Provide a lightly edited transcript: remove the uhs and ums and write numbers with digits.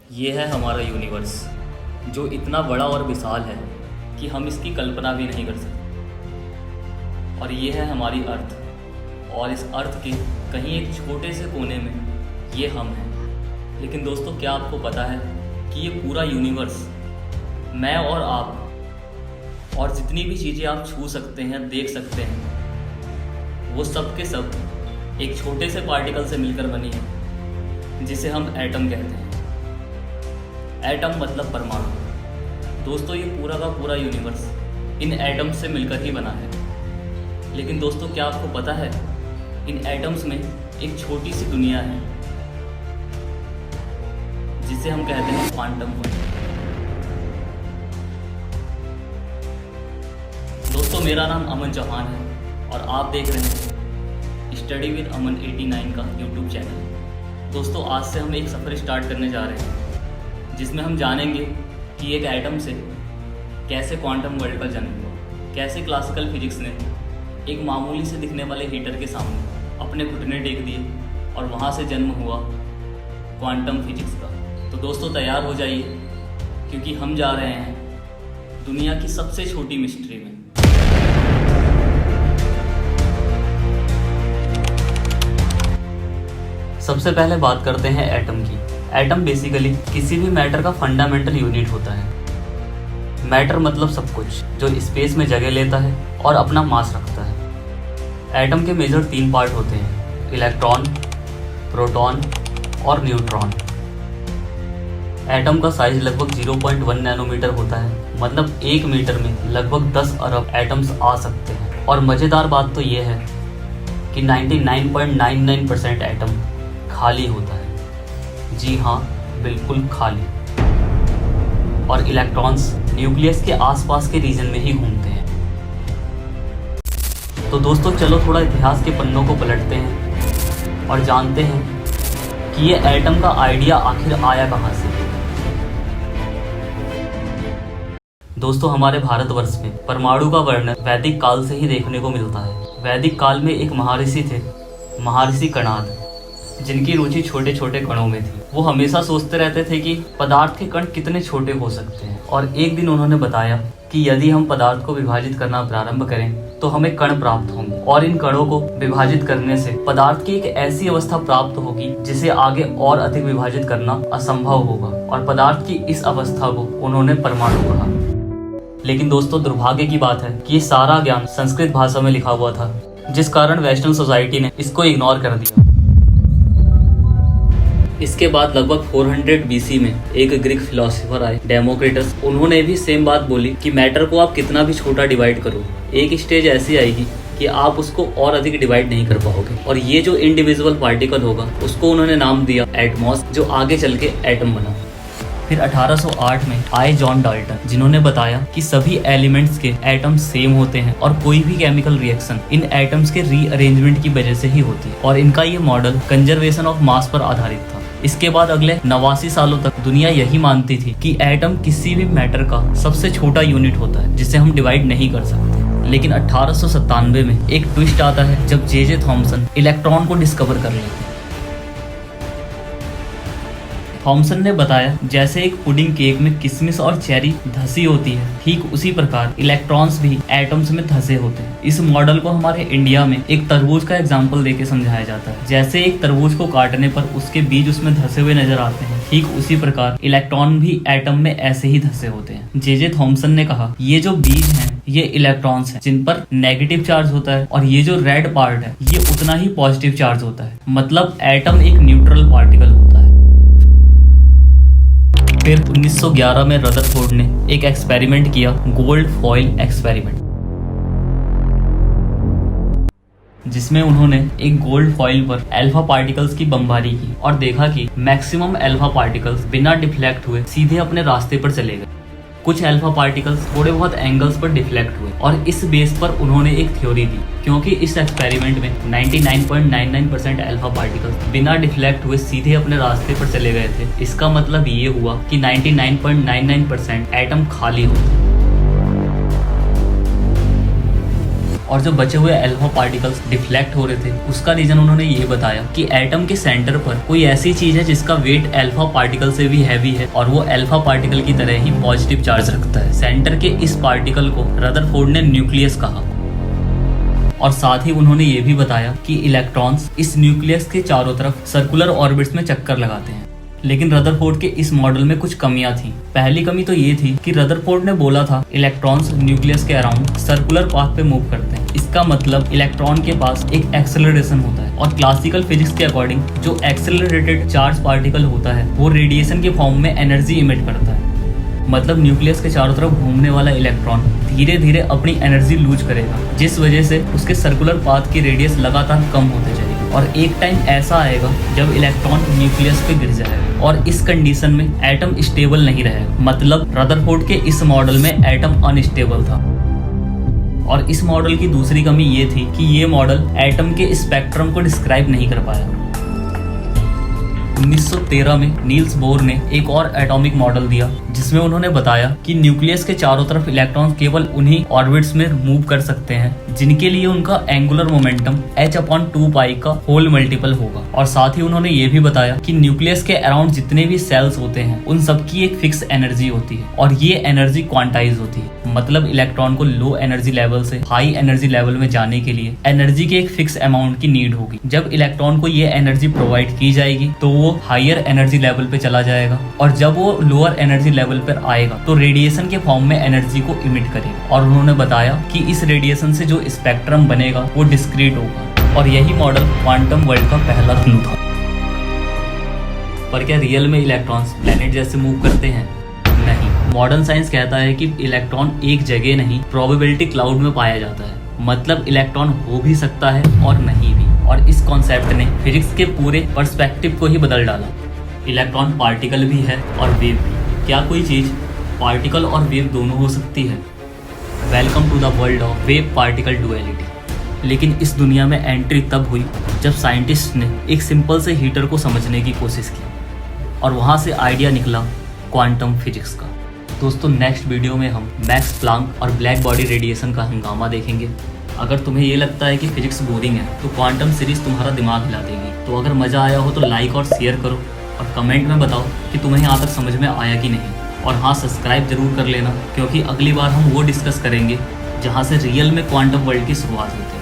ये है हमारा यूनिवर्स, जो इतना बड़ा और विशाल है कि हम इसकी कल्पना भी नहीं कर सकते। और ये है हमारी अर्थ, और इस अर्थ के कहीं एक छोटे से कोने में ये हम हैं। लेकिन दोस्तों, क्या आपको पता है कि ये पूरा यूनिवर्स, मैं और आप और जितनी भी चीज़ें आप छू सकते हैं, देख सकते हैं, वो सब के सब एक छोटे से पार्टिकल से मिलकर बनी है, जिसे हम एटम कहते हैं। एटम मतलब परमाणु। दोस्तों, ये पूरा का पूरा यूनिवर्स इन एटम्स से मिलकर ही बना है। लेकिन दोस्तों, क्या आपको पता है, इन एटम्स में एक छोटी सी दुनिया है, जिसे हम कहते हैं क्वांटम वर्ल्ड। दोस्तों, मेरा नाम अमन चौहान है और आप देख रहे हैं स्टडी विद अमन 89 का यूट्यूब चैनल। दोस्तों, आज से हम एक सफ़र स्टार्ट करने जा रहे हैं, जिसमें हम जानेंगे कि एक एटम से कैसे क्वांटम वर्ल्ड का जन्म हुआ, कैसे क्लासिकल फिजिक्स ने एक मामूली से दिखने वाले हीटर के सामने अपने घुटने टेक दिए और वहाँ से जन्म हुआ क्वांटम फिजिक्स का। तो दोस्तों, तैयार हो जाइए, क्योंकि हम जा रहे हैं दुनिया की सबसे छोटी मिस्ट्री में। सबसे पहले बात करते हैं एटम की। एटम बेसिकली किसी भी मैटर का फंडामेंटल यूनिट होता है। मैटर मतलब सब कुछ जो स्पेस में जगह लेता है और अपना मास रखता है। एटम के मेजर 3 पार्ट होते हैं: इलेक्ट्रॉन, प्रोटॉन और न्यूट्रॉन। एटम का साइज लगभग 0.1 नैनोमीटर होता है, मतलब 1 मीटर में लगभग 10 अरब एटम्स आ सकते हैं। और मज़ेदार बात तो ये है कि 99.99% एटम खाली होता है। जी हाँ, बिल्कुल खाली। और इलेक्ट्रॉन्स न्यूक्लियस के आसपास के रीजन में ही घूमते हैं। तो दोस्तों, चलो थोड़ा इतिहास के पन्नों को पलटते हैं और जानते हैं कि ये एटम का आइडिया आखिर आया कहाँ से। दोस्तों, हमारे भारतवर्ष में परमाणु का वर्णन वैदिक काल से ही देखने को मिलता है। वैदिक काल में एक महर्षि थे, महर्षि कणाद, जिनकी रुचि छोटे छोटे कणों में थी। वो हमेशा सोचते रहते थे कि पदार्थ के कण कितने छोटे हो सकते हैं। और एक दिन उन्होंने बताया कि यदि हम पदार्थ को विभाजित करना प्रारंभ करें तो हमें कण प्राप्त होंगे, और इन कणों को विभाजित करने से पदार्थ की एक ऐसी अवस्था प्राप्त होगी जिसे आगे और अधिक विभाजित करना असंभव होगा। और पदार्थ की इस अवस्था को उन्होंने परमाणु कहा। लेकिन दोस्तों, दुर्भाग्य की बात है कि ये सारा ज्ञान संस्कृत भाषा में लिखा हुआ था, जिस कारण वेस्टर्न सोसाइटी ने इसको इग्नोर कर दिया। इसके बाद लगभग 400 BC में एक ग्रीक फिलोसोफर आए, डेमोक्रिटस। उन्होंने भी सेम बात बोली कि मैटर को आप कितना भी छोटा डिवाइड करो, एक स्टेज ऐसी आएगी कि आप उसको और अधिक डिवाइड नहीं कर पाओगे। और ये जो इंडिविजुअल पार्टिकल होगा, उसको उन्होंने नाम दिया एटमॉस, जो आगे चल के एटम बना। फिर 1808 में आए जॉन डाल्टन, जिन्होंने बताया कि सभी एलिमेंट्स के एटम्स सेम होते हैं और कोई भी केमिकल रिएक्शन इन एटम्स के रीअरेंजमेंट की वजह से ही होती है। और इनका ये मॉडल कंजर्वेशन ऑफ मास पर आधारित था। इसके बाद अगले 89 सालों तक दुनिया यही मानती थी कि एटम किसी भी मैटर का सबसे छोटा यूनिट होता है, जिसे हम डिवाइड नहीं कर सकते। लेकिन 1897 में एक ट्विस्ट आता है, जब जे थॉमसन इलेक्ट्रॉन को डिस्कवर कर लेते हैं। थॉमसन ने बताया, जैसे एक पुडिंग केक में किशमिश और चेरी धसी होती है, ठीक उसी प्रकार इलेक्ट्रॉन्स भी एटम्स में धसे होते हैं। इस मॉडल को हमारे इंडिया में एक तरबूज का एग्जाम्पल देके समझाया जाता है। जैसे एक तरबूज को काटने पर उसके बीज उसमें धसे हुए नजर आते हैं, ठीक उसी प्रकार इलेक्ट्रॉन भी एटम में ऐसे ही धसे होते हैं। जे थॉमसन ने कहा, ये जो बीज हैं, ये इलेक्ट्रॉन्स हैं, जिन पर नेगेटिव चार्ज होता है, और ये जो रेड पार्ट है, ये उतना ही पॉजिटिव चार्ज होता है। मतलब एटम एक न्यूट्रल पार्टिकल होता है। फिर 1911 में रदरफोर्ड ने एक एक्सपेरिमेंट किया, गोल्ड फॉइल एक्सपेरिमेंट, जिसमें उन्होंने एक गोल्ड फॉइल पर अल्फा पार्टिकल्स की बमबारी की और देखा कि मैक्सिमम अल्फा पार्टिकल्स बिना डिफ्लेक्ट हुए सीधे अपने रास्ते पर चले गए। कुछ अल्फा पार्टिकल्स थोड़े बहुत एंगल्स पर डिफ्लेक्ट हुए, और इस बेस पर उन्होंने एक थ्योरी दी। क्योंकि इस एक्सपेरिमेंट में 99.99% अल्फा पार्टिकल्स बिना डिफ्लेक्ट हुए सीधे अपने रास्ते पर चले गए थे, इसका मतलब ये हुआ कि 99.99% एटम खाली होते। और जो बचे हुए अल्फा पार्टिकल्स डिफ्लेक्ट हो रहे थे उसका रीजन उन्होंने ये बताया कि एटम के सेंटर पर कोई ऐसी चीज है जिसका वेट अल्फा पार्टिकल से भी हैवी है और वो अल्फा पार्टिकल की तरह ही पॉजिटिव चार्ज रखता है। सेंटर के इस पार्टिकल को रदरफोर्ड ने न्यूक्लियस कहा और साथ ही उन्होंने ये भी बताया कि इलेक्ट्रॉन्स इस न्यूक्लियस के चारों तरफ सर्कुलर ऑर्बिट्स में चक्कर लगाते हैं। लेकिन रदरफोर्ड के इस मॉडल में कुछ कमियां थीं। पहली कमी तो ये थी कि रदरफोर्ड ने बोला था इलेक्ट्रॉन्स न्यूक्लियस के अराउंड सर्कुलर पाथ पे मूव करते हैं। इसका मतलब इलेक्ट्रॉन के पास एक एक्सेलरेशन होता है और क्लासिकल फिजिक्स के अकॉर्डिंग जो एक्सेलरेटेड चार्ज पार्टिकल होता है वो रेडिएशन के फॉर्म में एनर्जी इमिट करता है। मतलब न्यूक्लियस के चारों तरफ घूमने वाला इलेक्ट्रॉन धीरे धीरे अपनी एनर्जी लूज करेगा, जिस वजह से उसके सर्कुलर पाथ की रेडियस लगातार कम होते जाएगी और एक टाइम ऐसा आएगा जब इलेक्ट्रॉन न्यूक्लियस पे गिर जाएगा और इस कंडीशन में एटम स्टेबल नहीं रहेगा। मतलब रदरफोर्ड के इस मॉडल में एटम अनस्टेबल था। और इस मॉडल की दूसरी कमी ये थी कि ये मॉडल एटम के स्पेक्ट्रम को डिस्क्राइब नहीं कर पाया। 1913 में नील्स बोर ने एक और एटॉमिक मॉडल दिया जिसमें उन्होंने बताया कि न्यूक्लियस के चारों तरफ इलेक्ट्रॉन केवल उन्हीं ऑर्बिट्स में मूव कर सकते हैं जिनके लिए उनका एंगुलर मोमेंटम h/2π का होल मल्टीपल होगा। और साथ ही उन्होंने ये भी बताया कि न्यूक्लियस के अराउंड जितने भी सेल्स होते हैं उन सबकी एक फिक्स एनर्जी होती है और ये एनर्जी क्वांटाइज होती है। मतलब इलेक्ट्रॉन को लो एनर्जी लेवल से हाई एनर्जी लेवल में जाने के लिए एनर्जी के एक फिक्स अमाउंट की नीड होगी। जब इलेक्ट्रॉन को ये एनर्जी प्रोवाइड की जाएगी तो वो हायर एनर्जी लेवल पे चला जाएगा और जब वो लोअर एनर्जी लेवल पर आएगा तो रेडिएशन के फॉर्म में एनर्जी को इमिट करेगा। और उन्होंने बताया कि इस रेडिएशन से जो स्पेक्ट्रम बनेगा वो डिस्क्रीट होगा और यही मॉडल क्वांटम वर्ल्ड का पहला क्लू था। पर क्या रियल में इलेक्ट्रॉन्स प्लेनेट जैसे मूव करते हैं? नहीं। मॉडर्न साइंस कहता है कि इलेक्ट्रॉन एक जगह नहीं प्रोबेबिलिटी क्लाउड में पाया जाता है। मतलब इलेक्ट्रॉन हो भी सकता है और नहीं भी। और इस कॉन्सेप्ट ने फिजिक्स के पूरे पर्सपेक्टिव को ही बदल डाला। इलेक्ट्रॉन पार्टिकल भी है और वेव भी। क्या कोई चीज़ पार्टिकल और वेव दोनों हो सकती है? Welcome to the world of wave particle duality. लेकिन इस दुनिया में एंट्री तब हुई जब साइंटिस्ट ने एक सिंपल से हीटर को समझने की कोशिश की और वहाँ से आइडिया निकला क्वांटम फिजिक्स का। दोस्तों नेक्स्ट वीडियो में हम मैक्स प्लांक और ब्लैक बॉडी रेडिएशन का हंगामा देखेंगे। अगर तुम्हें ये लगता है कि फिजिक्स बोरिंग है तो क्वांटम सीरीज तुम्हारा दिमाग हिला देगी। तो अगर मज़ा आया हो तो लाइक और शेयर करो और कमेंट में बताओ कि तुम्हें यहाँ तक समझ में आया कि नहीं। और हाँ, सब्सक्राइब जरूर कर लेना क्योंकि अगली बार हम वो डिस्कस करेंगे जहाँ से रियल में क्वांटम वर्ल्ड की शुरुआत होती है।